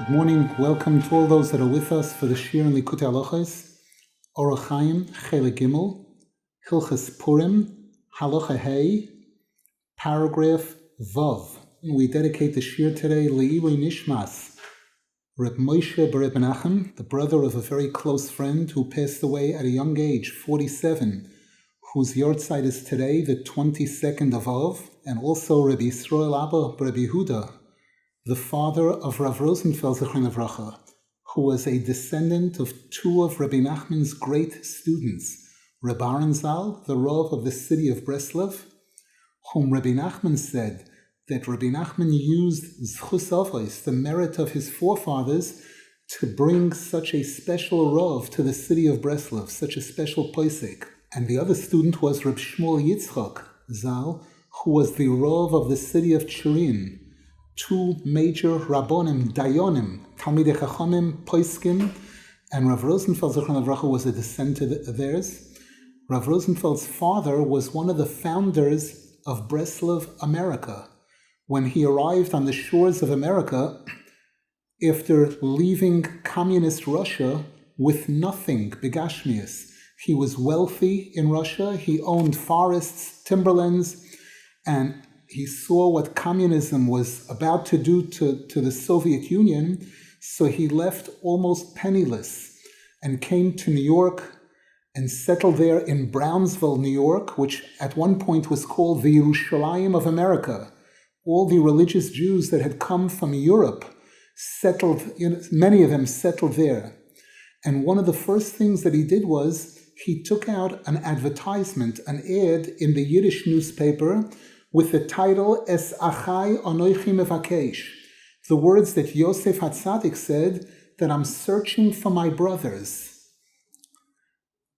Good morning. Welcome to all those that are with us for the Shir and Likutei Halachos, Orach Chaim, Chelik Gimel, Hilchos Purim, Halacha Hey, paragraph Vav. We dedicate the Shir today, Le'ilui Nishmas, Reb Moshe bar Reb Menachem, the brother of a very close friend who passed away at a young age, 47, whose yortzeit is today, the 22nd of Av, and also Reb Yisrael Abba bar Reb Yehuda, the father of Rav Rosenfeld Zechron Livracha, who was a descendant of two of Rabbi Nachman's great students, Reb Aaron Zal, the Rav of the city of Breslov, whom Rabbi Nachman said that Rabbi Nachman used Zchus Avos, the merit of his forefathers, to bring such a special Rav to the city of Breslov, such a special posek. And the other student was Reb Shmuel Yitzchak Zal, who was the Rav of the city of Turin. Two major Rabbonim, Dayonim, Talmidei Chachamim, Poskim, and Rav Rosenfeld Zechron Livracha was a descendant of theirs. Rav Rosenfeld's father was one of the founders of Breslov, America. When he arrived on the shores of America, after leaving communist Russia with nothing, Begashmius, he was wealthy in Russia, he owned forests, timberlands, and he saw what communism was about to do to the Soviet Union, so he left almost penniless and came to New York and settled there in Brownsville, New York, which at one point was called the Yerushalayim of America. All the religious Jews that had come from Europe settled, many of them settled there. And one of the first things that he did was he took out an advertisement, an ad in the Yiddish newspaper with the title Es Achai Anoichi Mevakesh, the words that Yosef HaTzadik said, that I'm searching for my brothers.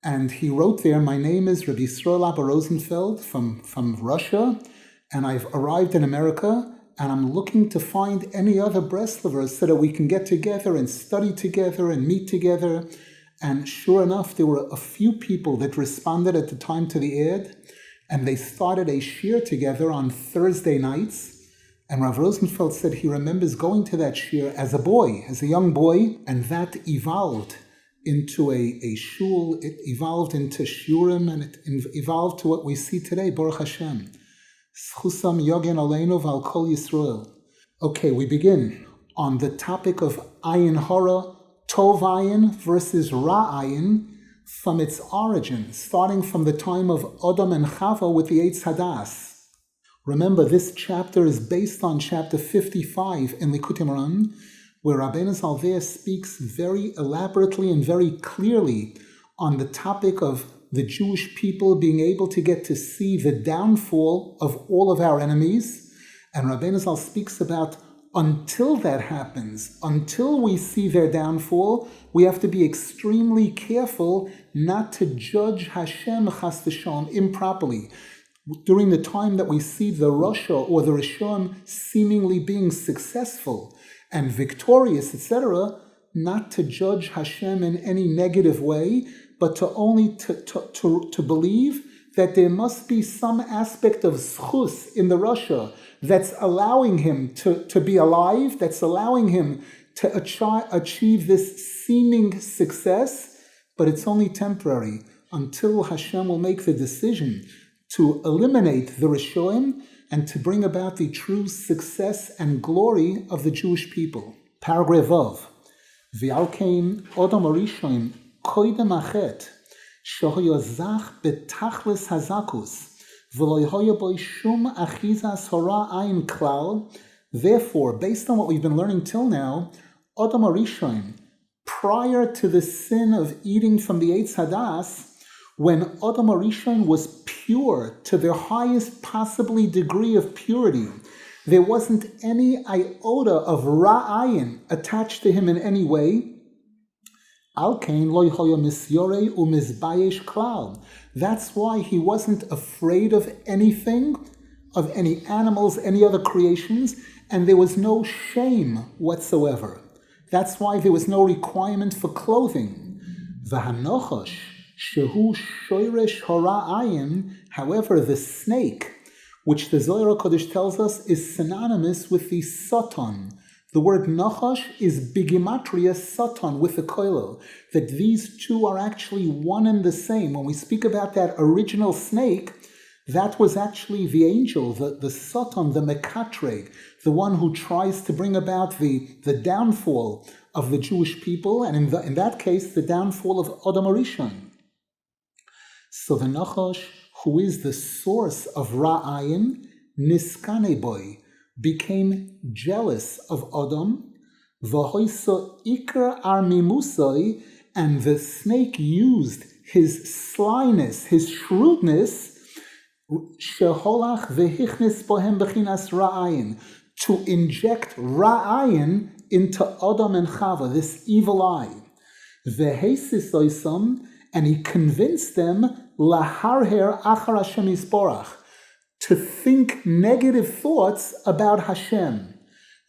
And he wrote there, my name is Rabbi Yisrael Abba Rosenfeld from Russia, and I've arrived in America, and I'm looking to find any other Breslovers so that we can get together and study together and meet together. And sure enough, there were a few people that responded at the time to the ad, and they started a shir together on Thursday nights. And Rav Rosenfeld said he remembers going to that shir as a boy, as a young boy, and that evolved into a shul, it evolved into shurim, and it evolved to what we see today, Baruch Hashem. Schusam Yogen Aleinu Val Kol Yisrael. Okay, we begin on the topic of Ayin Hara, Tov Ayin versus Ra Ayin, from its origin, starting from the time of Adam and Chava with the Eitz Hadas. Remember, this chapter is based on chapter 55 in Likutei Moharan, where Rabbeinu Zal there speaks very elaborately and very clearly on the topic of the Jewish people being able to get to see the downfall of all of our enemies. And Rabbeinu Zal speaks about until that happens, until we see their downfall, we have to be extremely careful not to judge Hashem chas v'shalom improperly. During the time that we see the Russia or the Rishon seemingly being successful and victorious, etc., not to judge Hashem in any negative way, but to only to believe that there must be some aspect of zchus in the Russia that's allowing him to be alive, that's allowing him to achieve this seeming success, but it's only temporary until Hashem will make the decision to eliminate the Rishoim and to bring about the true success and glory of the Jewish people. Paragraph Vav. V'alkein Odom Arishoim koidem achet shehoyo zach betachlis hazakus. Therefore, based on what we've been learning till now, Adam HaRishon, prior to the sin of eating from the Eitz Hadas, when Adam HaRishon was pure to their highest possibly degree of purity, there wasn't any iota of Ra'ayin attached to him in any way. That's why he wasn't afraid of anything, of any animals, any other creations, and there was no shame whatsoever. That's why there was no requirement for clothing. However, the snake, which the Zohar HaKadosh tells us is synonymous with the Satan, The word Nachash is bigimatria Satan with the koilel, that these two are actually one and the same. When we speak about that original snake, that was actually the angel, the Satan, the Mekatreg, the one who tries to bring about the downfall of the Jewish people, and in that case, the downfall of Adam Rishon. So the Nachash, who is the source of Ra'ayin, Niskane boy, became jealous of Adam, V'hoisa ikar armimusai, and the snake used his slyness, his shrewdness, sheholach v'hichnis bohem bechinas ra'ayin, to inject ra'ayin into Adam and Chava, this evil eye. V'hesis oisam, and he convinced them laharher achar Hashem yisborach, to think negative thoughts about Hashem.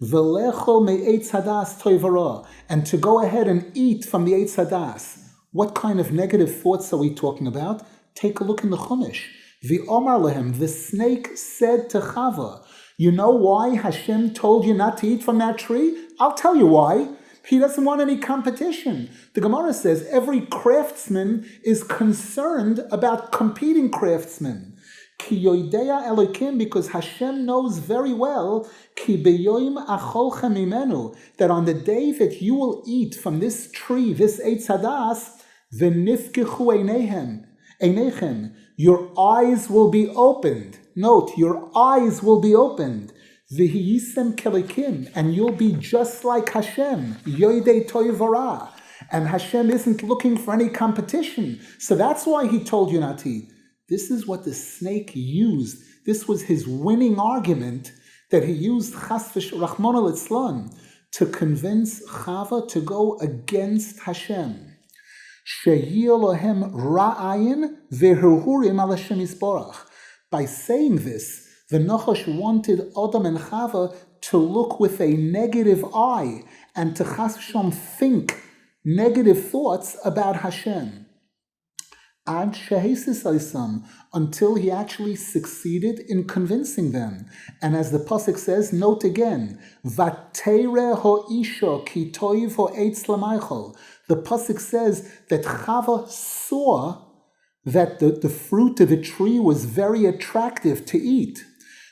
V'lechol me'etz hadas toivara, and to go ahead and eat from the eitz hadas. What kind of negative thoughts are we talking about? Take a look in the Chumash. V'omar lehem, the snake said to Chava, you know why Hashem told you not to eat from that tree? I'll tell you why. He doesn't want any competition. The Gemara says every craftsman is concerned about competing craftsmen. Ki yoidea Elokim, because Hashem knows very well, ki beyoim acholchem imenu, that on the day that you will eat from this tree, this eitz hadas, v'nifkechu einechem, your eyes will be opened. Note, your eyes will be opened. V'hiyisem kelikim, and you'll be just like Hashem, yoidei toivara. And Hashem isn't looking for any competition. So that's why he told you not to eat. This is what the snake used. This was his winning argument that he used chasvish Rahman al-Itzlan to convince Chava to go against Hashem. Sheyilohem ra'ayin v'herhurim al Hashem yisborach. By saying this, the Nachash wanted Adam and Chava to look with a negative eye and to chas v'shalom think negative thoughts about Hashem. Ad shehesis oisam, until he actually succeeded in convincing them. And as the pasuk says, note again, Vatere ho'isha ki toiv ho'etz lamaychol. The pasuk says that Chava saw that the fruit of the tree was very attractive to eat.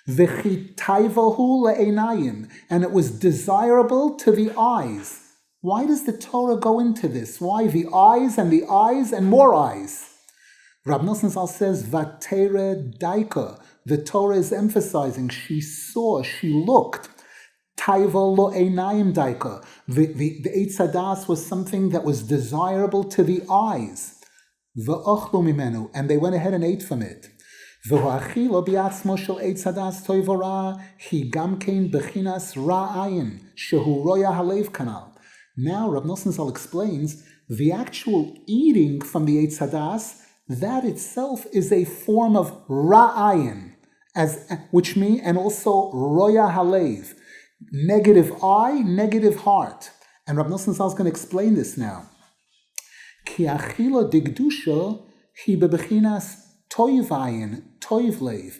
V'chi taivahu le'einayim, and it was desirable to the eyes. Why does the Torah go into this? Why the eyes and more eyes? Rab Nasan Zal says, Vatere daika. The Torah is emphasizing she saw, she looked. Taiva lo einayim daika. The eitz hadas was something that was desirable to the eyes. V'ochlu mimenu, and they went ahead and ate from it. V'hoachilo bi'atzmo shel eitz hadas toivora, hi gamkein bechinas ra'ayin, shehu roya halev kanal. Now Rab Nasan Zal explains, the actual eating from the eitz hadas, that itself is a form of ra'ayin, which means, and also roya halev, negative eye, negative heart. And Rab Nasan Zal is going to explain this now. Ki achila digdusha hi bebechinas toivayin, toivlev.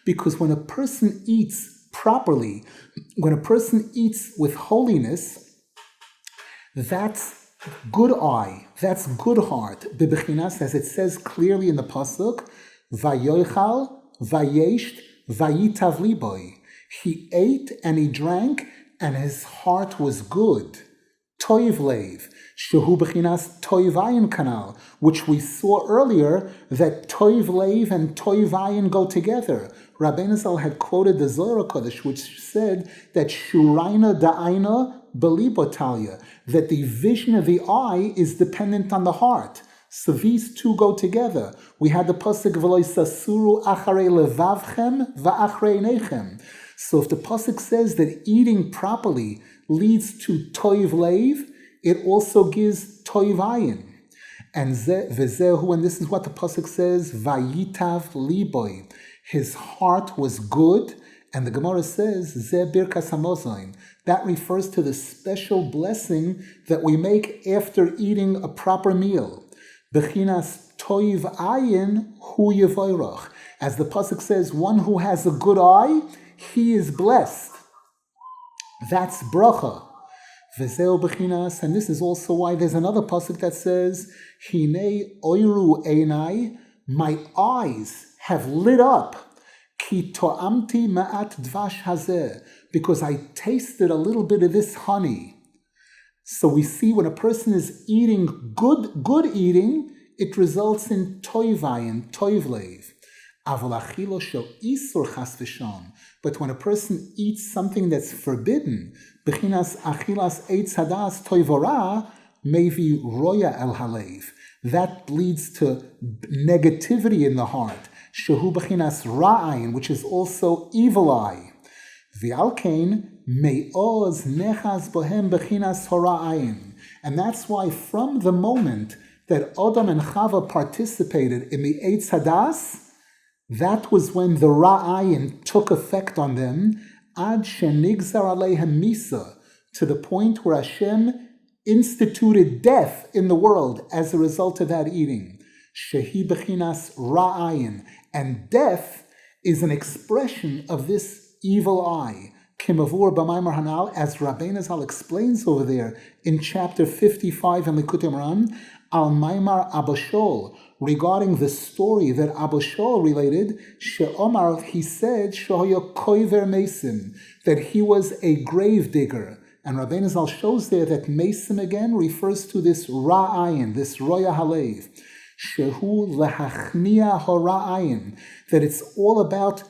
Because when a person eats properly, when a person eats with holiness, that's good eye, that's good heart. Bebechinas, as it says clearly in the pasuk, vayoichal, vayesht, vayitav liboy. He ate and he drank, and his heart was good. Toiv lev, shehu bechinas toivayin kanal, which we saw earlier that toiv lev and toivayin go together. Rabbeinu Zal had quoted the Zohar Kodesh, which said that shuraina da'aina belibotalia, that the vision of the eye is dependent on the heart. So these two go together. We had the pasuk v'lo sasuru acharei levavchem va'achrei einechem. So if the pasuk says that eating properly leads to toiv leiv, it also gives toiv ayin. And v'zehu, and this is what the pasuk says, vayitav liboy. His heart was good, and the Gemara says, ze birkas hamozain. That refers to the special blessing that we make after eating a proper meal. Bechinas toiv ayin hu yevoirach. As the pasuk says, one who has a good eye, he is blessed. That's bracha. V'zeo b'chinas, and this is also why there's another pasuk that says, Hinei oiru einai, my eyes have lit up, ki to'amti ma'at dvash hazeh, because I tasted a little bit of this honey. So we see when a person is eating good eating, it results in toivayin, toivlev. But when a person eats something that's forbidden, bechinas achilas eitz hadas toivora, mevi roya el halev, that leads to negativity in the heart. Shehu bechinas ra'ayin, which is also evil eye. V'alkein me'oz nechas bohem bechinas hora'ayin. And that's why from the moment that Adam and Chava participated in the eitz hadas, that was when the ra'ayin took effect on them, ad shenigzar aleihem misa, to the point where Hashem instituted death in the world as a result of that eating. Shehi bechinas ra'ayin, and death is an expression of this evil eye. Kimavur b'maimar hanal, as Rabbeinu Zal explains over there in chapter 55 in Likutei Moharan, al maimar Abashol, regarding the story that Abashol related, she'omar, he said, shehoya koiver mesim, that he was a grave digger. And Rabbeinu Zal shows there that mesim again refers to this ra'ayin, this roya halev, shehu lehachnia hora'ayin, that it's all about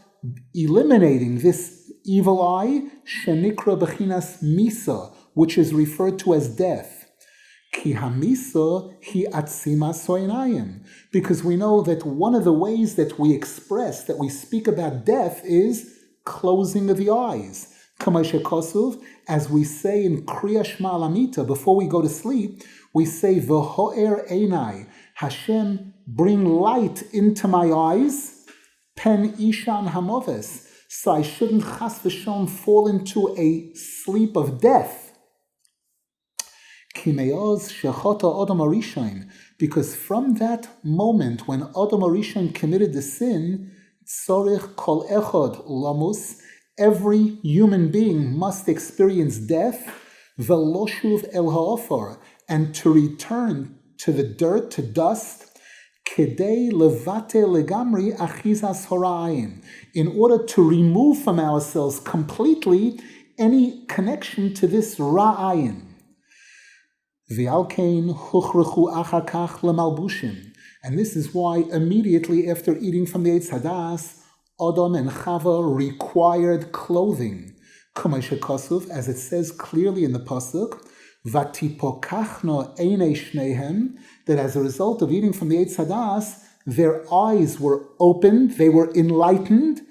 eliminating this evil eye, shenikra bechinas misa, which is referred to as death. Ki hamisa hi atzima soinayim, because we know that one of the ways that we express, that we speak about death, is closing of the eyes. Kamei shekasuv, as we say in Kriya Shema Lamita, before we go to sleep, we say v'ho'er einai, Hashem, bring light into my eyes, pen ishan hamoves, so I shouldn't chas v'shon fall into a sleep of death. Because from that moment when Adam Arishon committed the sin, tzorich kol echad lamus, every human being must experience death, veloshuv el ha'ofar, and to return to the dirt, to dust, kedei levate legamri achizas hora'ayin, in order to remove from ourselves completely any connection to this ra'ayin. And this is why immediately after eating from the eitz hadas, Adam and Chava required clothing. As it says clearly in the pasuk, that as a result of eating from the eitz hadas, their eyes were opened, they were enlightened,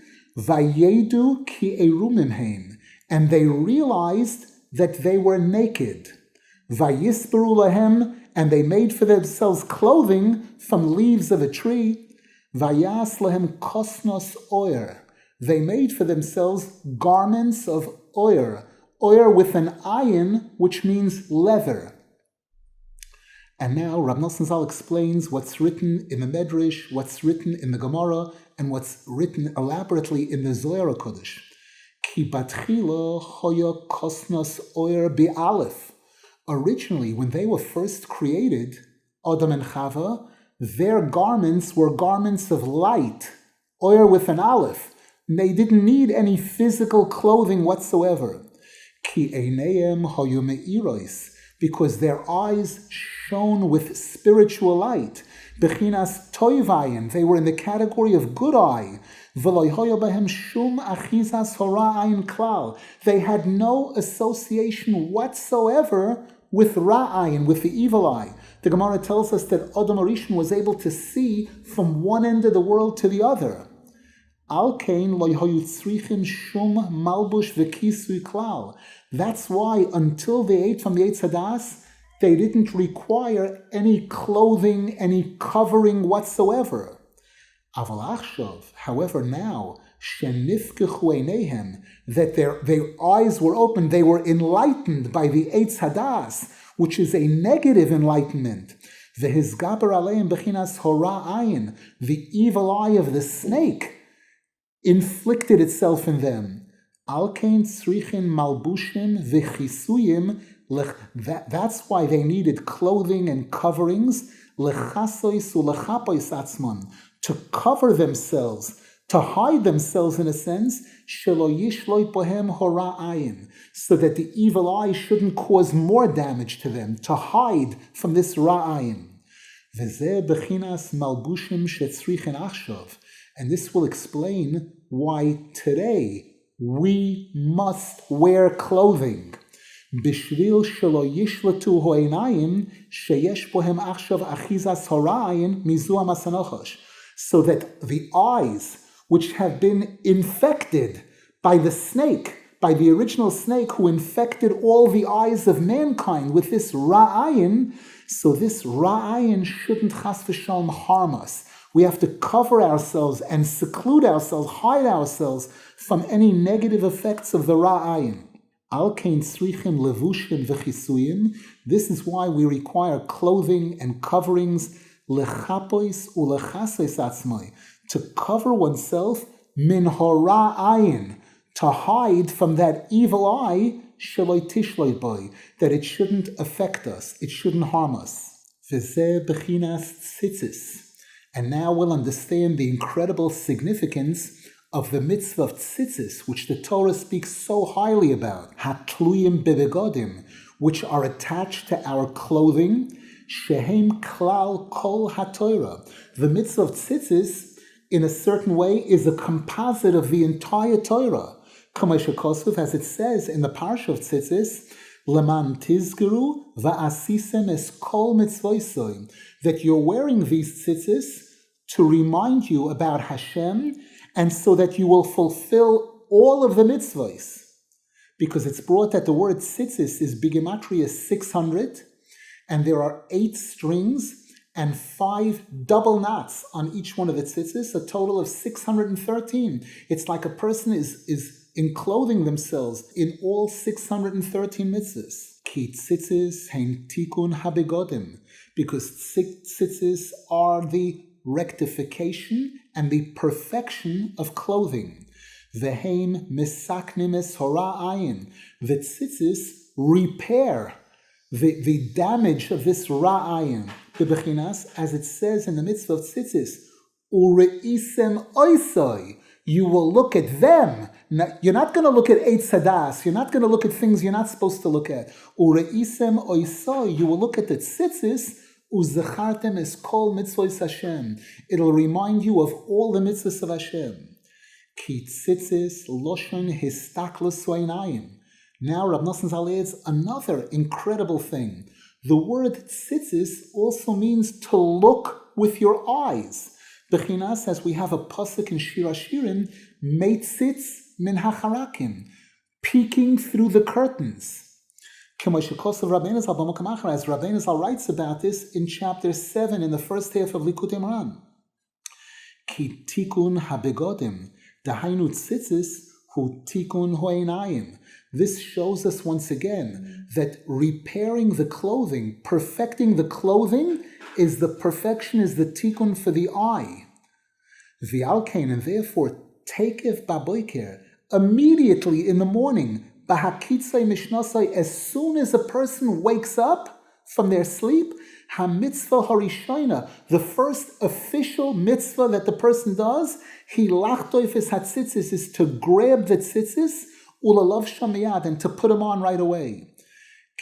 and they realized that they were naked. Vayisperu lahem, and they made for themselves clothing from leaves of a tree. Vayas lahem kosnos oyer, they made for themselves garments of oyer, oyer with an ayin, which means leather. And now Rav Nosson Zal explains what's written in the Medrash, what's written in the Gemara, and what's written elaborately in the Zohar HaKodesh. Ki batchila hoya kosnos oyer bi'alef. Originally, when they were first created, Adam and Chava, their garments were garments of light, oyer with an aleph. They didn't need any physical clothing whatsoever. Ki eineim hoyu me'iros, because their eyes shone with spiritual light. Bechinas toivayin, they were in the category of good eye. V'lo hoya behem shum achizas hora'ayin klal. They had no association whatsoever with ra'ayin, with the evil eye. The Gemara tells us that Adam Arishon was able to see from one end of the world to the other. Al kein lo hoyu tzrichim shum malbush v'kisui klal. That's why until they ate from the eitz hadas, they didn't require any clothing, any covering whatsoever. Aval achshav, however now, shenifkechu eineihem, that their eyes were opened, they were enlightened by the eitz hadas, which is a negative enlightenment. V'hizgaber aleim bechinas hora'ayin, the evil eye of the snake inflicted itself in them. Alkein tzrichin malbushim v'chisuyim. That's why they needed clothing and coverings, lechasois ulechapois atzmon, to cover themselves, to hide themselves in a sense, shelo yishloi bohem hora ayin, so that the evil eye shouldn't cause more damage to them, to hide from this ra'ayin. V'zeh bechinas malbushim shetzrichin achshov, and this will explain why today we must wear clothing. Bishvil shelo yishlatu ho'einayim sheyesh bohem achshav achizas hora'ayin mizu hamasanochosh, so that the eyes which have been infected by the snake, by the original snake who infected all the eyes of mankind with this ra'ayin, so this ra'ayin shouldn't chas v'shalom harm us. We have to cover ourselves and seclude ourselves, hide ourselves from any negative effects of the ra'ayin. Alkein tzrichim levushim v'chisuyim. This is why we require clothing and coverings, lechapois ulechasois atzmai, to cover oneself min hora'ayin, to hide from that evil eye, sheloi tishloi boi, that it shouldn't affect us, it shouldn't harm us. V'zeh bechinas tzitzis. And now we'll understand the incredible significance of the mitzvah of tzitzis, which the Torah speaks so highly about, hatluyim bebegodim, which are attached to our clothing, shehem klal kol haTorah. The mitzvah of tzitzis, in a certain way, is a composite of the entire Torah. As it says in the parsha of tzitzis, leman tizgeru va'asisem es kol mitzvoisoi, that you're wearing these tzitzis to remind you about Hashem, and so that you will fulfill all of the mitzvahs. Because it's brought that the word tzitzis is bigematria 600, and there are 8 strings and 5 double knots on each one of the tzitzis, a total of 613. It's like a person is enclothing themselves in all 613 mitzvahs. Ki tzitzis hein tikun habegodim, because tzitzis are the rectification and the perfection of clothing. Veheim misaknim es hora'ayin. The tzitzis repair the damage of this ra'ayin. Bebechinas, as it says in the mitzvah of tzitzis, ureisem oisoi. You will look at them. You're not going to look at Eitz Hadas. You're not going to look at things you're not supposed to look at. Ureisem oisoi. You will look at the tzitzis. Uzachartem es kol mitzvos Hashem. It'll remind you of all the mitzvahs of Hashem. Ki tzitzis loshon histaklus einayim. Now Rav Nasan adds another incredible thing. The word tzitzis also means to look with your eyes. Bechinas, as we have a pasuk in Shir Hashirim, meitzitz min hacharakim, peeking through the curtains. As Rabbeinu Zal writes about this in chapter 7 in the first half of Likutei Moharan. Ki tikun habegodim, dahainu tzitzis hu tikun ho'einayim. This shows us once again that repairing the clothing, perfecting the clothing, is the perfection, is the tikkun for the eye. V'alkein, and therefore, takef baboiker, immediately in the morning, bahakitzai mishnasai, as soon as a person wakes up from their sleep, ha-mitzvah harishayna, the first official mitzvah that the person does, he lachtoifes hatzitzis, is to grab the tzitzis, ulalav shamiyad, and to put them on right away.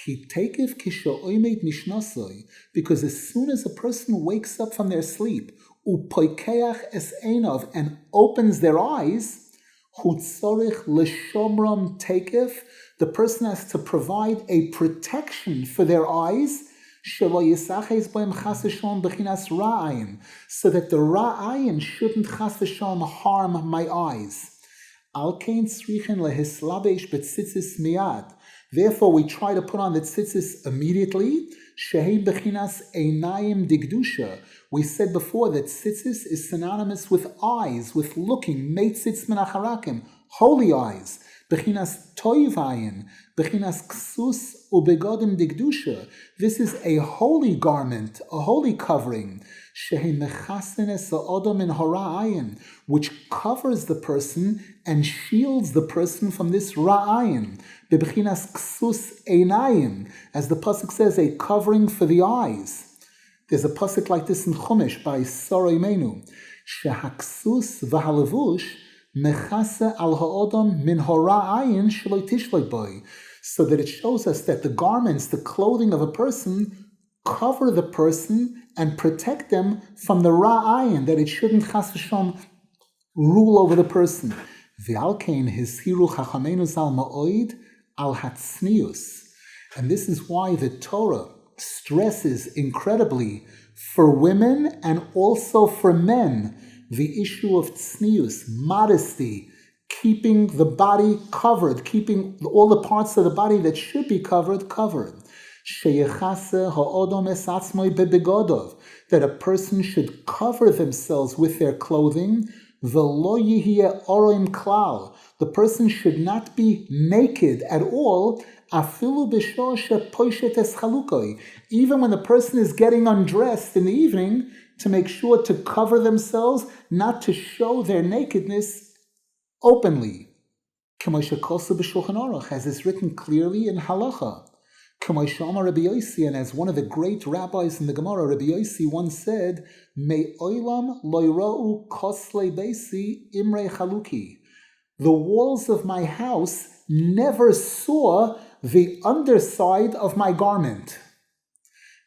Ki takef kisho oimed mishnasai, because as soon as a person wakes up from their sleep, upoikeach es einav, and opens their eyes, hutzorich l'shomram takef, the person has to provide a protection for their eyes, shelo yisaches boim chas v'shalom b'chinas ra'ayin, so that the ra'ayin shouldn't chas v'shalom harm my eyes. Al kein tzrichen lehislabesh betzitzis miyad. Therefore, we try to put on the tzitzis immediately. Shehei bechinas einayim digdusha. We said before that tzitzis is synonymous with eyes, with looking. Meitzitz min acharakim, holy eyes, bechinas toiv ayin, bechinas ksus ubegodim digdusha. This is a holy garment, a holy covering, shehi mechasen es ha'odam min hara ayin, which covers the person and shields the person from this ra'ayin. Bebechinas ksus einayim, as the pasuk says, a covering for the eyes. There's a pasuk like this in Chumash by Sarah Imenu, shehaksus v'halevush mechase al ha'odam min ha'ra'ayin shloi tishloi boy, so that it shows us that the garments, the clothing of a person, cover the person and protect them from the ra'ayin, that it shouldn't chas v'shom rule over the person. V'alkein hishiru chachamenu zal ma'oid al hatznius. And this is why the Torah stresses incredibly for women and also for men the issue of tznius, modesty, keeping the body covered, keeping all the parts of the body that should be covered, covered. Sheyechase ha'odom es atzmoi bebegodov, that a person should cover themselves with their clothing. V'lo yihye oroim klal, the person should not be naked at all, afilu b'shor shepoishet es chalukoi, even when the person is getting undressed in the evening, to make sure to cover themselves, not to show their nakedness openly. K'mo shekosu b'shulchan aruch, as is written clearly in halacha. K'mo she'amar Rabbi Yossi, and as one of the great rabbis in the Gemara, Rabbi Yossi once said, "Me oilam lo yira'u koslei beisi imrei chaluki." The walls of my house never saw the underside of my garment.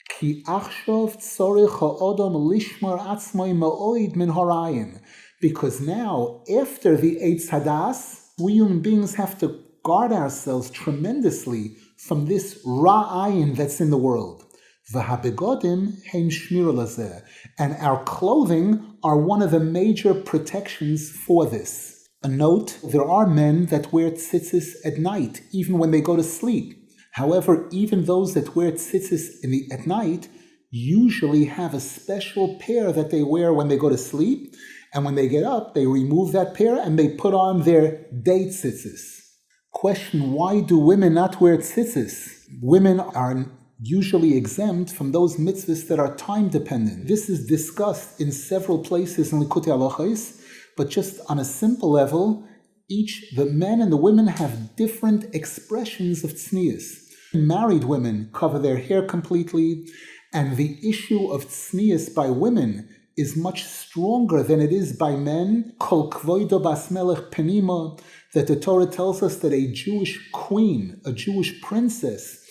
Ki achshov tzorich ha'odom lishmar atzmoi ma'oid min harayin. Because now, after the Eitz Hadas, we human beings have to guard ourselves tremendously from this ra'ayin that's in the world. V'habegodim heim shmira lazeh. And our clothing are one of the major protections for this. A note, there are men that wear tzitzis at night, even when they go to sleep. However, even those that wear tzitzis at night usually have a special pair that they wear when they go to sleep, and when they get up, they remove that pair and they put on their day tzitzis. Question, why do women not wear tzitzis? Women are usually exempt from those mitzvahs that are time-dependent. This is discussed in several places in Likutei Halachos, but just on a simple level, the men and the women have different expressions of tznius. Married women cover their hair completely, and the issue of tznius by women is much stronger than it is by men. Kol kvoido bas melech penima, that the Torah tells us that a Jewish queen, a Jewish princess,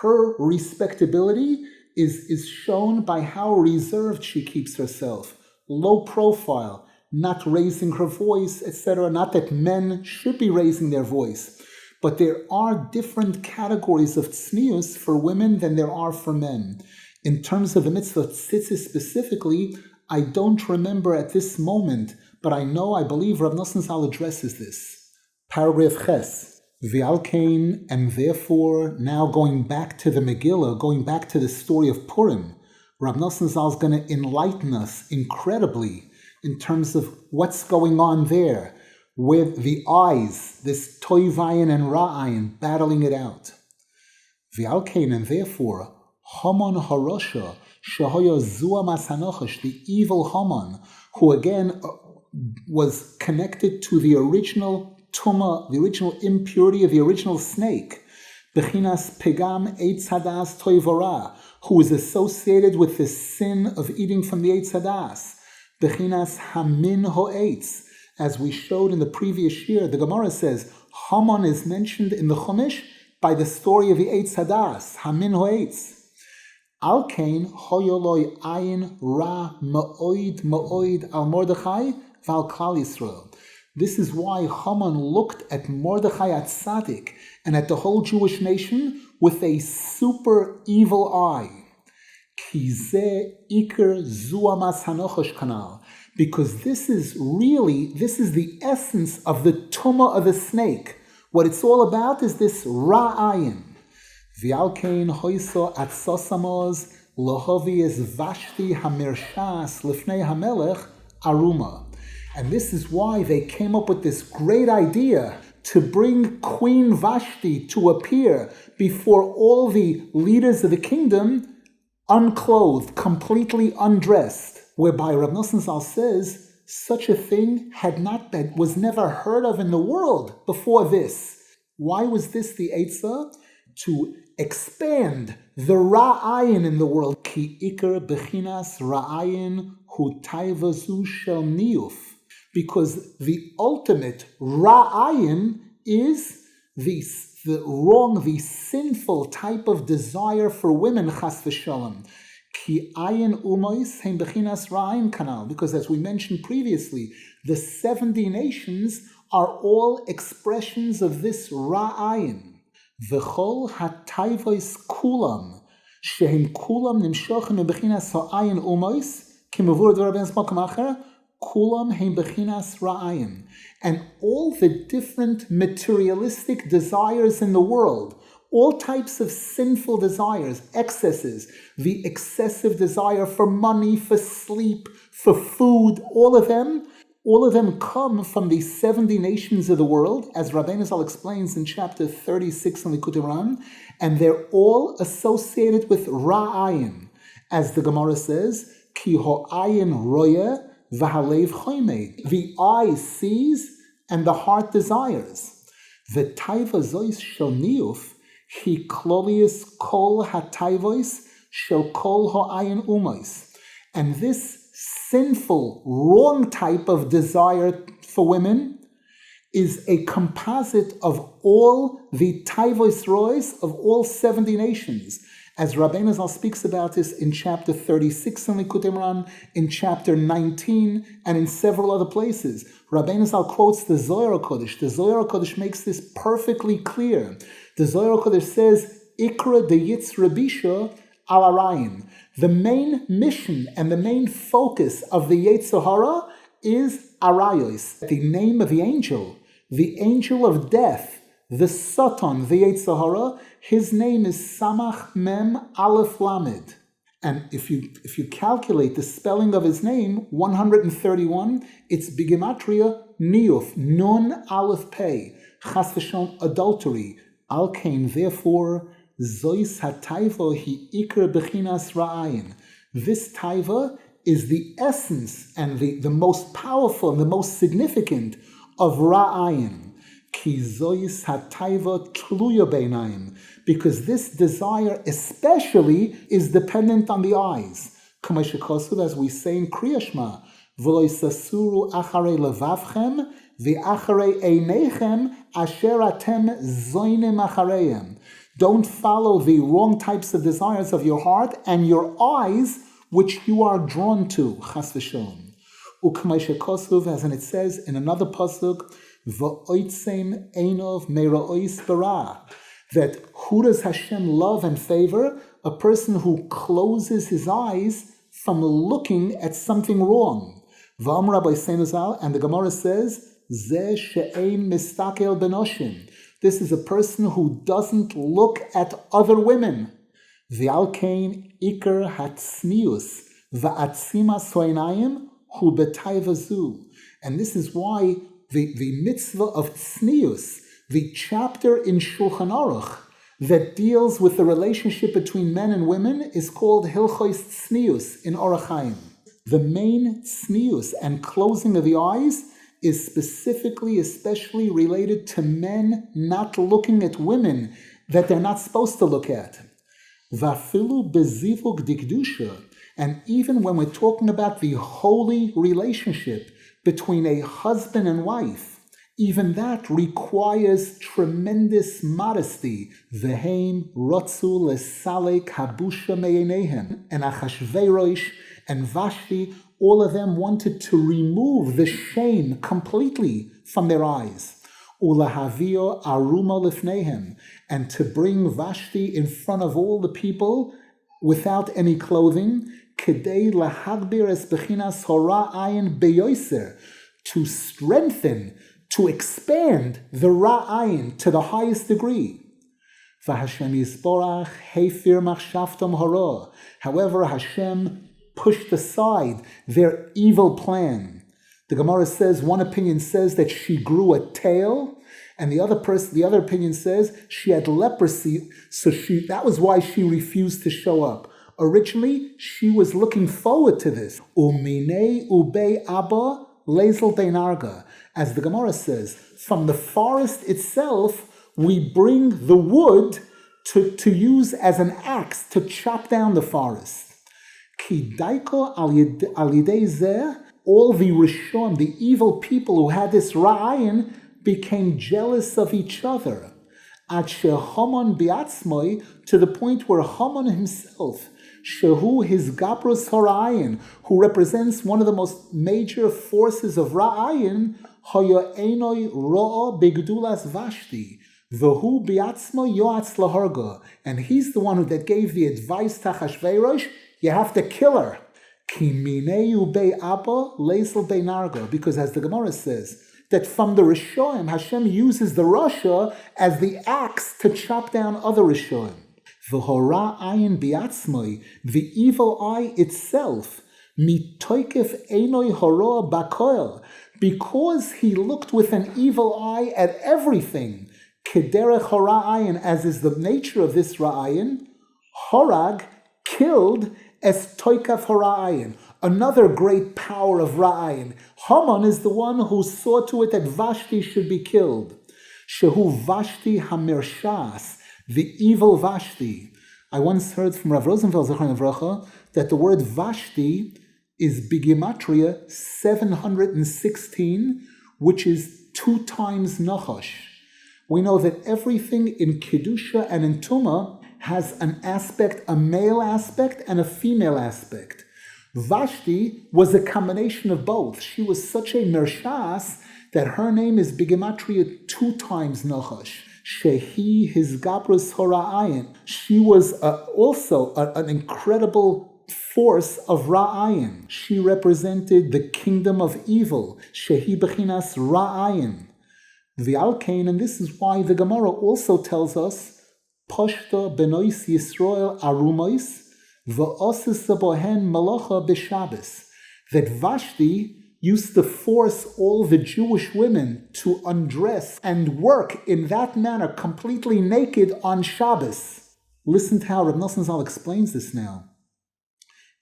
her respectability is shown by how reserved she keeps herself, low profile, not raising her voice, etc. Not that men should be raising their voice, but there are different categories of tznius for women than there are for men. In terms of the mitzvah tzitzis specifically, I don't remember at this moment, but I believe Rav Nasan Zal addresses this. Paragraph Ches, V'alkein, and therefore, now going back to the Megillah, going back to the story of Purim, Rav Nasan Zal is going to enlighten us incredibly in terms of what's going on there, with the eyes, this toivayin and ra'ayin, battling it out. V'alkein, and therefore, Haman Harosha, Shahaya Zua Masanochash, the evil Haman, who again was connected to the original Tuma, the original impurity of the original snake, Bechinas Pegam Eitz Hadas Toivara, who is associated with the sin of eating from the Eitz Hadas, Bechinas Hamin Ho'etz. As we showed in the previous year, the Gemara says Haman is mentioned in the Chumash by the story of the Eitz Hadas, Hamin Ho'etz. Alkein hoyoloi ayin ra ma'oid al Mordechai val Klal Yisrael. This is why Haman looked at Mordechai at Tzaddik and at the whole Jewish nation with a super evil eye. Ki ze iker zuamas hanochosh kanal. Because this is the essence of the tumah of the snake. What it's all about is this ra'ayin. V'alkein hoiso atzosamos lohovi es vashti hamirshas lifnei hamelech aruma. And this is why they came up with this great idea to bring Queen Vashti to appear before all the leaders of the kingdom unclothed, completely undressed, whereby Rav Nasan Zal says such a thing was never heard of in the world before this. Why was this the Eitzah? To expand the Ra'ayin in the world. Ki ikar bechinas Ra'ayin hu taivazu shel niyuf. Because the ultimate Ra'ayin is the sinful type of desire for women, chas v'shalom. Ki ayin umois heim bechinas Ra'ayin kanal. Because as we mentioned previously, the 70 nations are all expressions of this Ra'ayin. V'chol hatayvos kulam, shehem kulam nimshochen bechinas ha'ayin umois, ki mavur d'var ben zmak macher, kulam heim bechinas Ra'ayin. And all the different materialistic desires in the world, all types of sinful desires, excesses, the excessive desire for money, for sleep, for food, all of them come from the 70 nations of the world, as Rabbeinu Zal explains in chapter 36 in Likutei Moharan, and they're all associated with Ra'ayin, as the Gemara says, Ki ho'ayin royeh v'halev choymeh. The eye sees and the heart desires. The taiva zois shel niyuf, hi klolius kol hataivois shel kol ho'ayin umois. And this sinful, wrong type of desire for women is a composite of all the taivos rois of all 70 nations. As Rabbeinu Zal speaks about this in chapter 36 in Likutei Moharan, in chapter 19, and in several other places. Rabbeinu Zal quotes the Zohar HaKodesh. The Zohar HaKodesh makes this perfectly clear. The Zohar HaKodesh says, Ikra de Yitz Rabisha al Arayin. The main mission and the main focus of the Yetzer Hara is Arayos, the name of the angel of death, the Satan, the Yetzer Hara. His name is Samach Mem Aleph Lamed. And if you calculate the spelling of his name, 131, it's Bigematria Niyuf, Nun Aleph Pei, Chas v'Shalom, adultery, Al Kain, therefore, Zois hataiva hi ikar bechinas Ra'ayin. This taiva is the essence and the most powerful and the most significant of Ra'ayin. Ki zois hataiva tluya beinayim. Because this desire especially is dependent on the eyes. As we say in Kriya Shema, v'lo yisasuru acharei levavchem v'acharei einechem asher atem zoinem achareihem. Don't follow the wrong types of desires of your heart and your eyes, which you are drawn to. Chas v'shalom. Uk'may shekosluv, as in it says in another pasuk, v'oitzem einov me'ra'ois bara. That who does Hashem love and favor? A person who closes his eyes from looking at something wrong. V'am Rabbi Seinazal, and the Gemara says, Zeh she'ein mistakel benoshim. This is a person who doesn't look at other women. V'al kain ikar hatznius va'atzima soinayim hu betayvazu. And this is why the mitzvah of tznius, the chapter in Shulchan Aruch that deals with the relationship between men and women, is called Hilchos Tznius in Orach Chaim. The main tznius and closing of the eyes is specifically, especially related to men not looking at women that they're not supposed to look at. Vafilu bezivug dikdusha, and even when we're talking about the holy relationship between a husband and wife, even that requires tremendous modesty. V'heim rotzu lesalek habusha me'enehem, and Achashverosh and Vashti, all of them wanted to remove the shame completely from their eyes. Ulahavio aruma lifnehem, and to bring Vashti in front of all the people without any clothing, kedei lahagbir es bechinas hora ayin beyoser, to strengthen, to expand the ra'ayin to the highest degree. V'Hashem yisborach hefir machshavtam hara. However, Hashem pushed aside their evil plan. The Gemara says, one opinion says that she grew a tail, and the other opinion says she had leprosy, so that was why she refused to show up. Originally, she was looking forward to this. Umine ube abba lezel beinarga. As the Gemara says, from the forest itself, we bring the wood to use as an axe to chop down the forest. Ki daiko al yidei zeh, all the Rishon, the evil people who had this ra'ayin, became jealous of each other. Ad she'Haman bi'atzmoi, to the point where Haman himself, shehu his gabros hara'ayin, who represents one of the most major forces of ra'ayin, haya einoi ro'a begdulas Vashti, v'hu bi'atzmo yoatz laharga, and he's the one that gave the advice to Achashverosh, you have to kill her. Because as the Gemara says, that from the Rishonim, Hashem uses the Rasha as the axe to chop down other Rishonim. V'hora ayin biatzmoi, the evil eye itself, mitoikef einoi hora bakoel, because he looked with an evil eye at everything. Kederech hora ayin, as is the nature of this ra'ayin, horag, killed, es toikaf hara'ayin, another great power of ra'ayin. Haman is the one who saw to it that Vashti should be killed. Shehu Vashti hamirshas, the evil Vashti. I once heard from Rav Rosenfeld Zechron Avracha that the word Vashti is bigimatria 716, which is 2 times Nachash. We know that everything in Kedusha and in Tumah has an aspect, a male aspect and a female aspect. Vashti was a combination of both. She was such a mershas that her name is bigematria 2 times Nachash. Shehi his gabros hora'ayin. She was also an incredible force of ra'ayin. She represented the kingdom of evil. Shehi bechinas ra'ayin. V'alkein, and this is why the Gemara also tells us Poshta benois Yisrael arumois v'osis bohen malacha b'Shabbos, that Vashti used to force all the Jewish women to undress and work in that manner, completely naked on Shabbos. Listen to how Reb Nasan Zal explains this now.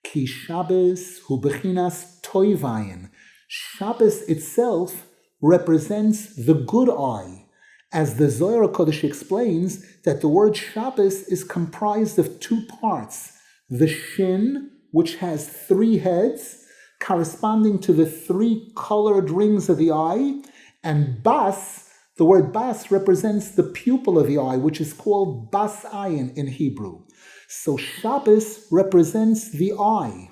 Ki Shabbos hu bechinas toivayin. Shabbos itself represents the good eye. As the Zohar HaKodesh explains, that the word Shabbos is comprised of 2 parts. The Shin, which has 3 heads, corresponding to the 3 colored rings of the eye, and Bas, the word Bas represents the pupil of the eye, which is called Bas Ayin in Hebrew. So Shabbos represents the eye.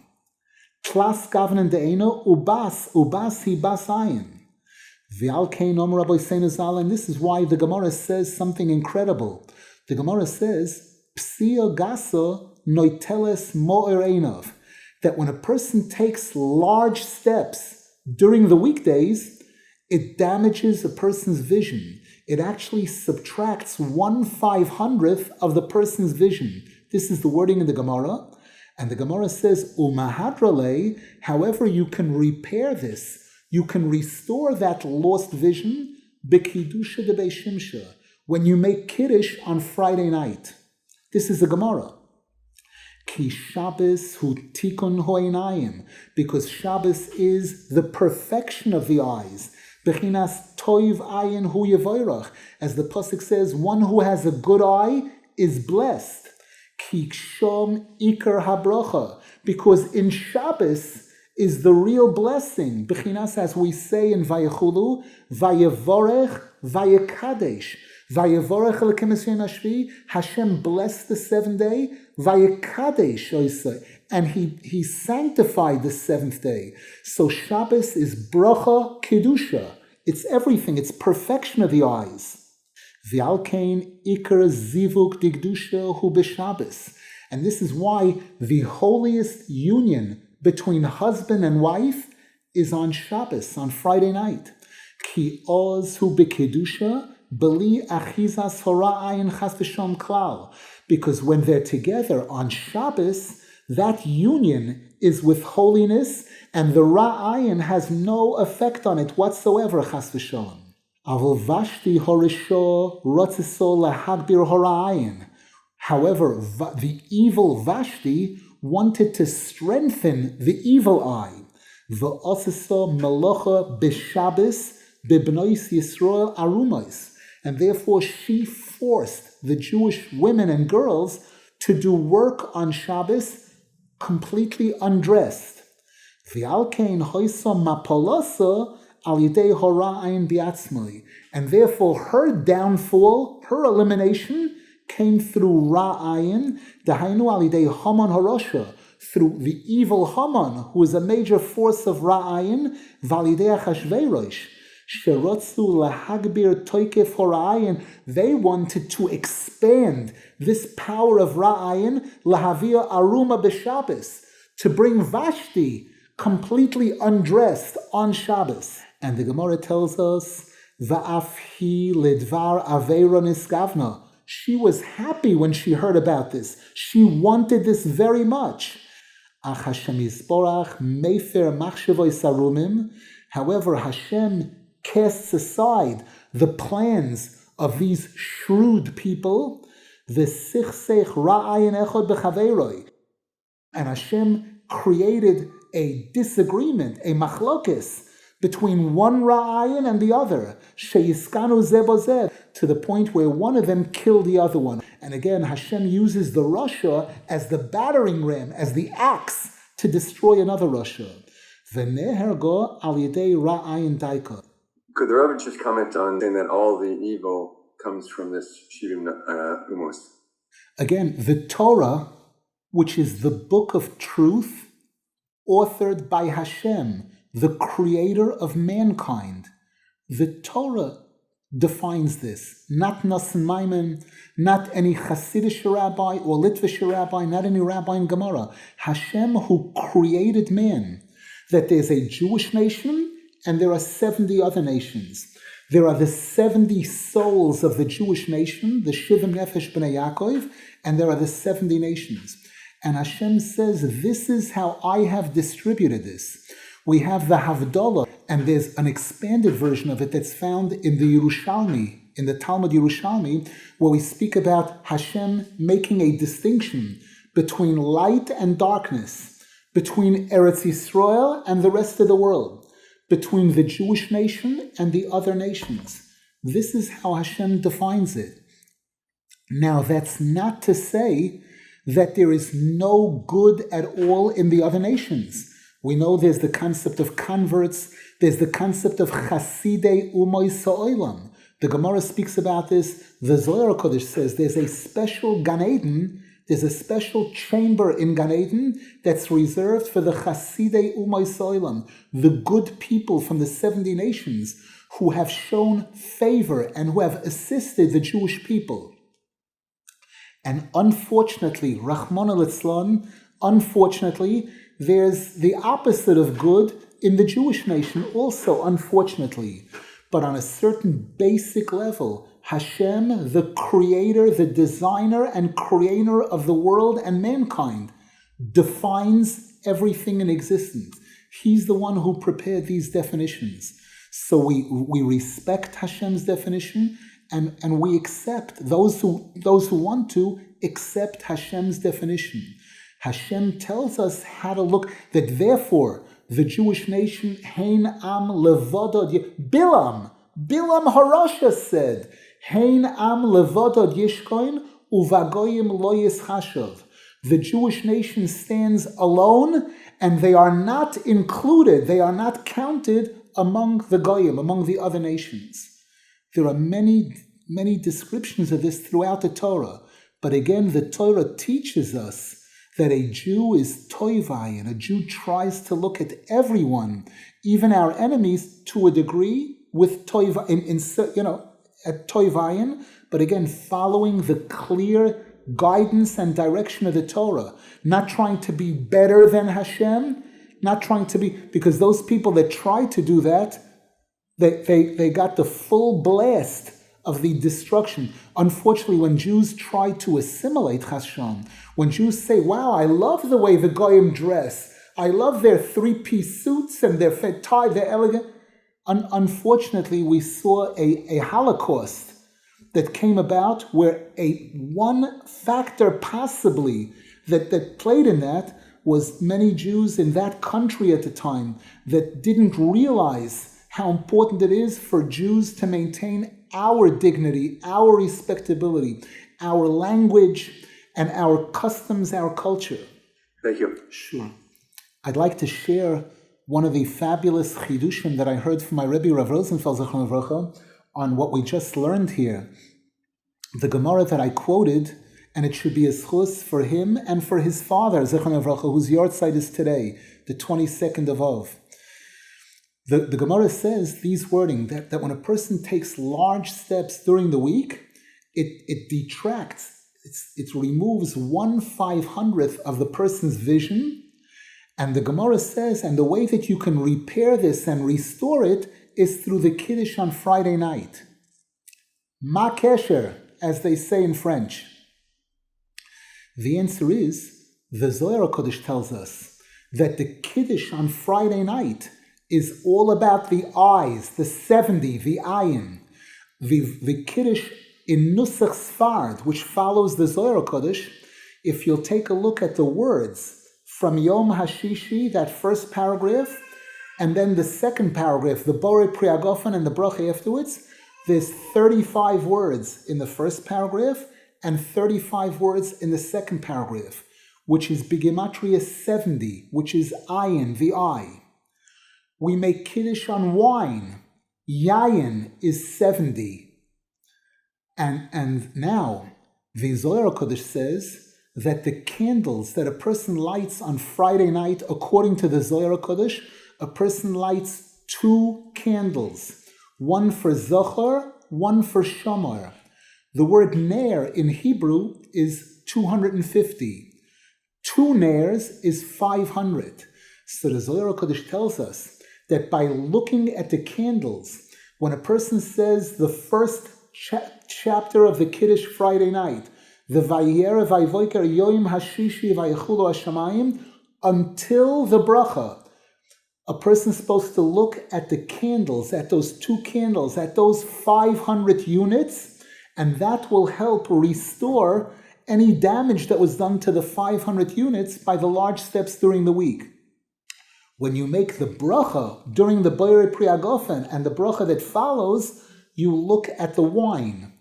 Tlas Gavnan De'eno, Ubas hi Bas Ayin. And this is why the Gemara says something incredible. The Gemara says, Psia Gasa Noiteles Mo'erenov, that when a person takes large steps during the weekdays, it damages a person's vision. It actually subtracts 1/500th of the person's vision. This is the wording in the Gemara. And the Gemara says, Umahadrale, however, you can repair this. You can restore that lost vision b'kiddusha de beishimsha, when you make kiddush on Friday night. This is the Gemara. Ki Shabbos hu tikun ho'einayim, because Shabbos is the perfection of the eyes. Bechinas toiv ayin hu yevoirach, as the pasuk says, one who has a good eye is blessed. Ki kshom ikar habracha, because in Shabbos is the real blessing. Bechinas, as we say in Vayechulu, Vayevorech, Vayekadesh. Vayevorech Elokim Esrei Ashvi, Hashem blessed the 7th day, Vayekadesh, Oisei, and he sanctified the 7th day. So Shabbos is bracha kedusha. It's everything. It's perfection of the eyes. V'alkein ikar zivuk digdusha hu b'Shabbos. And this is why the holiest union between husband and wife is on Shabbos, on Friday night. Ki oz hu b'kedusha beli achizas hora'ayin chas v'shom klal. Because when they're together on Shabbos, That union is with holiness, and the Ra'ayin has no effect on it whatsoever, chas v'sholem. Avol Vashti horisho rotziso lahagbir hora'ayin. However, the evil Vashti wanted to strengthen the evil eye. V'osiso melocha b'Shabbos b'bnois Yisrael arumos. And therefore she forced the Jewish women and girls to do work on Shabbos completely undressed. V'alkein hoiso mapolosa al yidei hora'ayin biatzmai. And therefore her downfall, her elimination, came through Ra'ayin, dahainu al yidei Haman harosha, through the evil Haman, who is a major force of Ra'ayin, v'alidei Achashverosh, sherotzu lahagbir toikef hora'ayin. They wanted to expand this power of Ra'ayin, lahavia aruma b'Shabbos, to bring Vashti completely undressed on Shabbos. And the Gemara tells us, va'af hi lidvar aveira niskavna. She was happy when she heard about this. She wanted this very much. Ach Hashem yisborach mefer machshavoi sarumim. However, Hashem casts aside the plans of these shrewd people. V'sichsech ra'ayin echod b'chaveiroi. And Hashem created a disagreement, a machlokes, between one Ra'ayin and the other, sheyiskanu zeh bozeh, to the point where one of them killed the other one. And again, Hashem uses the Rasha as the battering ram, as the axe, to destroy another Rasha. V'nehergo al yidei Ra'ayin daika. Could the Rebbe just comment on saying that all the evil comes from this Shirim Umos? Again, the Torah, which is the book of truth, authored by Hashem, the creator of mankind. The Torah defines this, not Nasan Maimon, not any Hasidic rabbi or Litvish rabbi, not any rabbi in Gemara. Hashem, who created man, that there's a Jewish nation and there are 70 other nations. There are the 70 souls of the Jewish nation, the Shivim Nefesh B'nai Yaakov, and there are the 70 nations. And Hashem says, this is how I have distributed this. We have the Havdalah, and there's an expanded version of it that's found in the Yerushalmi, in the Talmud Yerushalmi, where we speak about Hashem making a distinction between light and darkness, between Eretz Yisrael and the rest of the world, between the Jewish nation and the other nations. This is how Hashem defines it. Now, that's not to say that there is no good at all in the other nations. We know there's the concept of converts, there's the concept of chasidei umoy sa'olam. The Gemara speaks about this. The Zohar Kodesh says there's a special Gan Eden, there's a special chamber in Gan Eden that's reserved for the chasidei umoy sa'olam, the good people from the 70 nations who have shown favor and who have assisted the Jewish people. And unfortunately, Rahman al-Islam, unfortunately, there's the opposite of good in the Jewish nation also, unfortunately. But on a certain basic level, Hashem, the creator, the designer and creator of the world and mankind, defines everything in existence. He's the one who prepared these definitions. So we respect Hashem's definition, and we accept, those who want to, accept Hashem's definition. Hashem tells us how to look, that therefore the Jewish nation, Hein Am Levodod, Bilam Harasha said, Hein Am Levodod Yishkoin Uvagoyim Lo Yischashav. The Jewish nation stands alone and they are not included, they are not counted among the Goyim, among the other nations. There are many descriptions of this throughout the Torah. But again, the Torah teaches us that a Jew is toivai, and a Jew tries to look at everyone, even our enemies, to a degree, with toiva, at toivayin, but again, following the clear guidance and direction of the Torah, not trying to be better than Hashem, not trying to be, because those people that try to do that, they got the full blast of the destruction. Unfortunately, when Jews try to assimilate Chashon, when Jews say, wow, I love the way the Goyim dress, I love their three-piece suits and their tie, their elegant. Unfortunately, we saw a Holocaust that came about where one factor possibly that played in that was many Jews in that country at the time that didn't realize how important it is for Jews to maintain our dignity, our respectability, our language, and our customs, our culture. Thank you. Sure. I'd like to share one of the fabulous chidushim that I heard from my Rebbe Rav Rosenfeld Zechron Livracha on what we just learned here. The Gemara that I quoted, and it should be a schus for him and for his father, Zechron Livracha, whose yahrzeit is today, the 22nd of Av. The Gemara says these wording, that when a person takes large steps during the week, it detracts, it removes 1/500th of the person's vision. And the Gemara says, and the way that you can repair this and restore it is through the Kiddush on Friday night. Ma kesher, as they say in French. The answer is, the Zohar HaKodesh tells us that the Kiddush on Friday night is all about the eyes, the 70, the ayin. The Kiddush in Nusach Sfard, which follows the Zohar HaKodesh, if you'll take a look at the words from Yom HaShishi, that first paragraph, and then the second paragraph, the Borei Priagofen and the Bracha afterwards, there's 35 words in the first paragraph and 35 words in the second paragraph, which is Bigematria 70, which is ayin, the eye. We make Kiddush on wine. Yayin is 70. And now, the Zohar HaKodesh says that the candles that a person lights on Friday night, according to the Zohar HaKodesh, a person lights 2 candles, one for Zohar, one for Shamar. The word Ner in Hebrew is 250. 2 Ners is 500. So the Zohar HaKodesh tells us that by looking at the candles, when a person says the first chapter of the Kiddush Friday night, the Vayera Vayvoiker Yoim Hashishi Vayechulu Hashamayim, until the bracha, a person's supposed to look at the candles, at those 2 candles, at those 500 units, and that will help restore any damage that was done to the 500 units by the large steps during the week. When you make the bracha during the Borei Priagofen and the bracha that follows, you look at the wine.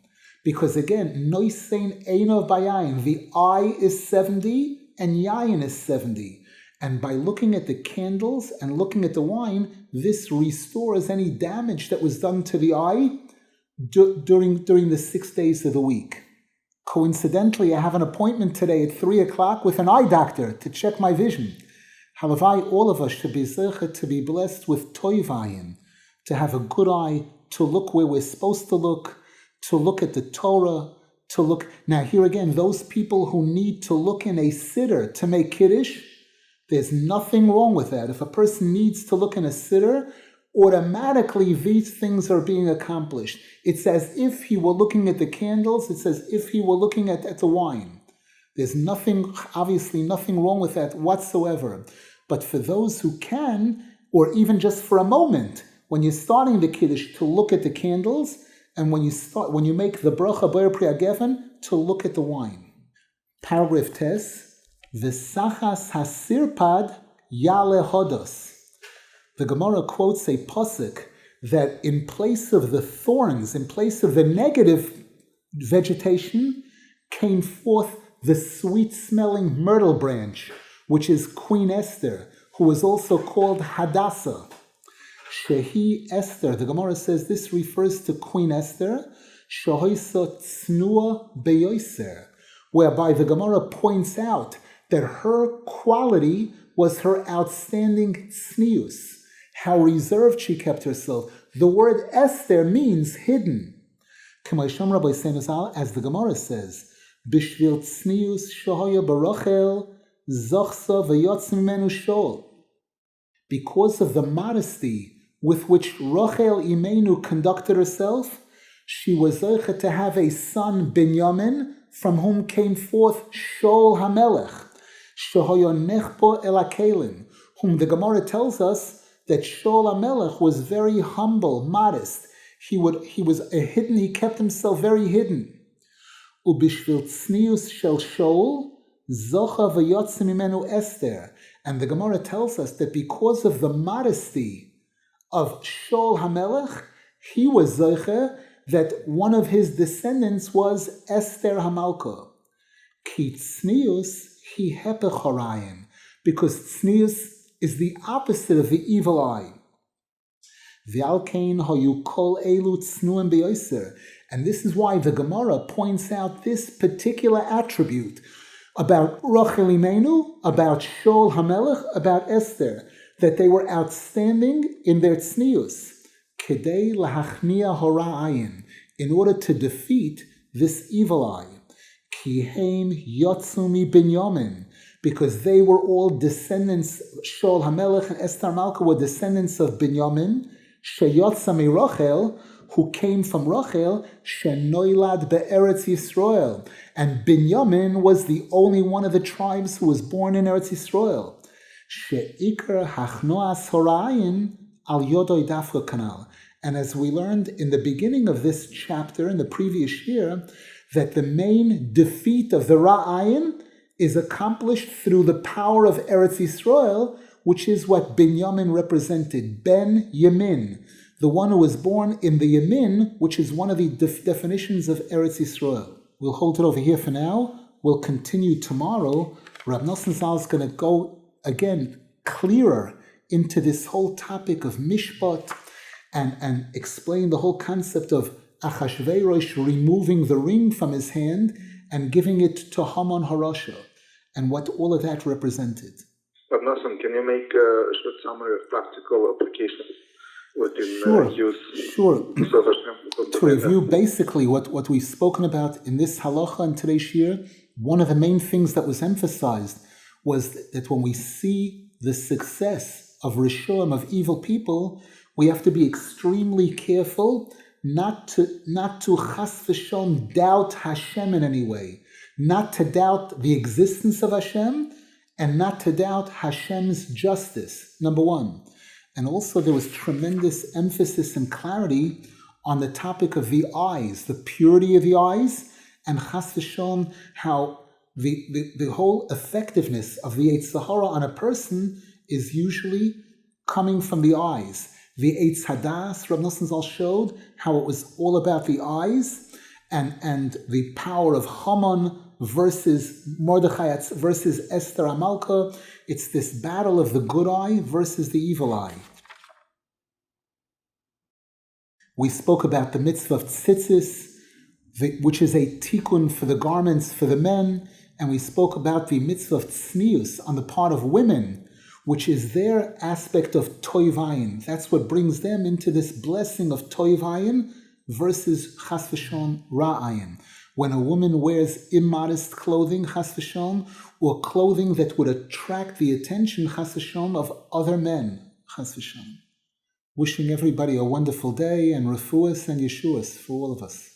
Because again, noisein eino bayayin, the eye is 70 and yayin is 70. And by looking at the candles and looking at the wine, this restores any damage that was done to the eye during the 6 days of the week. Coincidentally, I have an appointment today at 3 o'clock with an eye doctor to check my vision. Halavai, all of us should be zeichet to be blessed with toivayin, to have a good eye, to look where we're supposed to look at the Torah, to look. Now here again, those people who need to look in a siddur to make Kiddush, there's nothing wrong with that. If a person needs to look in a siddur, automatically these things are being accomplished. It's as if he were looking at the candles, it's as if he were looking at the wine. There's obviously nothing wrong with that whatsoever. But for those who can, or even just for a moment, when you're starting the Kiddush, to look at the candles, and when you make the bracha Borei Priagofen, to look at the wine. Paragraph Tes, V'sachas hasirpad yale hodos. The Gemara quotes a pasuk that in place of the thorns, in place of the negative vegetation, came forth the sweet-smelling myrtle branch, which is Queen Esther, who is also called Hadassah. Shehi Esther, the Gemara says this refers to Queen Esther, Shehoisa Tznua Beyoser, whereby the Gemara points out that her quality was her outstanding tznius, how reserved she kept herself. The word Esther means hidden. As the Gemara says, Bishvil tznius shehoya barachel zochsa v'yotz mimenu shol. Because of the modesty with which Rachel Imenu conducted herself, She was zeicha to have a son, Binyamin, from whom came forth Shaul HaMelech, shehoyo nechpo el hakelim, whom the Gemara tells us that Shaul HaMelech was very humble, modest. He kept himself very hidden. Ubishvil tznius shel Shaul, zocha v'yotze mimenu Esther. And the Gemara tells us that because of the modesty of Shaul HaMelech, he was zeicha that one of his descendants was Esther HaMalka. Ki tznius hi hepech harayim, because tznius is the opposite of the evil eye. V'alkein hayu kol elu tznuim beyoser. And this is why the Gemara points out this particular attribute about Rachel Imenu, about Shaul HaMelech, about Esther, that they were outstanding in their tznius, kedei lahachnia hora ayin, in order to defeat this evil eye. Ki heim yotzu mi Binyamin, because they were all descendants, Shaul HaMelech and Esther HaMalka were descendants of Binyamin, sheyotza mi Rachel, who came from Rachel, shenoilad be'eretz Yisrael. And Binyamin was the only one of the tribes who was born in Eretz Yisrael. She'ikar hachnoas horayin al yodoi dafka kanal. And as we learned in the beginning of this chapter, in the previous year, that the main defeat of the Ra'ayin is accomplished through the power of Eretz Yisrael, which is what Binyamin represented, Ben Yamin, the one who was born in the Yamin, which is one of the definitions of Eretz Yisrael. We'll hold it over here for now. We'll continue tomorrow. Rab Nasan Zal is going to go again clearer into this whole topic of Mishpat and explain the whole concept of Achashverosh removing the ring from his hand and giving it to Haman Harasha, and what all of that represented. But Nasan, can you make a short summary of practical applications within use? Sure. To review basically what we've spoken about in this halacha and today's shir, one of the main things that was emphasized was that when we see the success of Rishonim, of evil people, we have to be extremely careful not to chas v'shon doubt Hashem in any way, not to doubt the existence of Hashem, and not to doubt Hashem's justice, number one. And also there was tremendous emphasis and clarity on the topic of the eyes, the purity of the eyes, and chas v'shon, how the whole effectiveness of the Eitz Sahara on a person is usually coming from the eyes. The Eitz Hadas, Rab Nasan Zal showed how it was all about the eyes and the power of Haman versus Mordechai versus Esther HaMalka. It's this battle of the good eye versus the evil eye. We spoke about the mitzvah of tzitzis, which is a tikkun for the garments for the men, and we spoke about the mitzvah of tznius on the part of women, which is their aspect of toivayin. That's what brings them into this blessing of toivayin versus chas v'shon ra'ayin. When a woman wears immodest clothing, chas v'shon, or clothing that would attract the attention, chas v'shon, of other men, chas v'shon. Wishing everybody a wonderful day and refuas and yeshuas for all of us.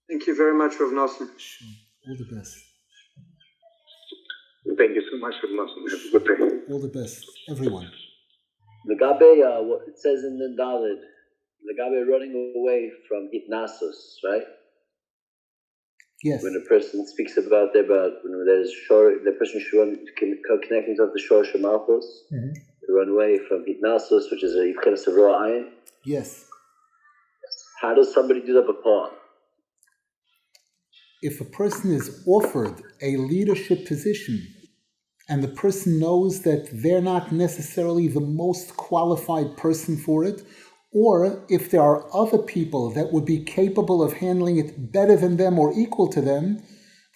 Thank you very much, Rav Nasan. Sure. All the best. Thank you so much, Rav Nasan. Have a good day. All the best, everyone. Legabe, what it says in the Dalit, Legabe running away from Hitnasus, right? Yes. When a person speaks about when there's the person should connect himself to Shor Shemalchus, to run away from Hitnasus, which is a Yivchenes of Roa Ayin. Yes. How does somebody do that before? If a person is offered a leadership position and the person knows that they're not necessarily the most qualified person for it, or if there are other people that would be capable of handling it better than them or equal to them,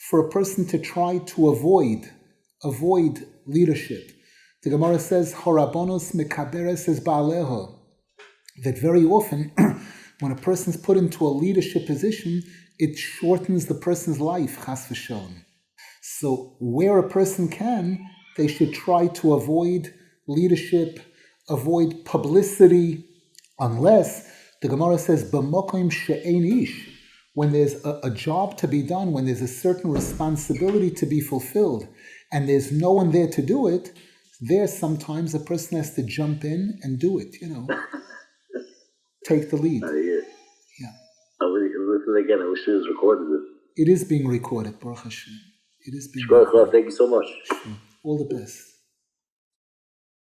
for a person to try to avoid leadership. The Gemara says, Horabonos mekaberes es ba'aleho, that very often when a person's put into a leadership position, it shortens the person's life, chas v'shalom. So where a person can, they should try to avoid leadership, avoid publicity, unless The Gemara says, "B'mokim she'ein ish," when there's a job to be done, when there's a certain responsibility to be fulfilled, and there's no one there to do it, there sometimes a person has to jump in and do it, take the lead. Yeah. I will listen again. I wish it was recorded. It is being recorded, Baruch Hashem. It is being recorded. Thank you so much. All the best.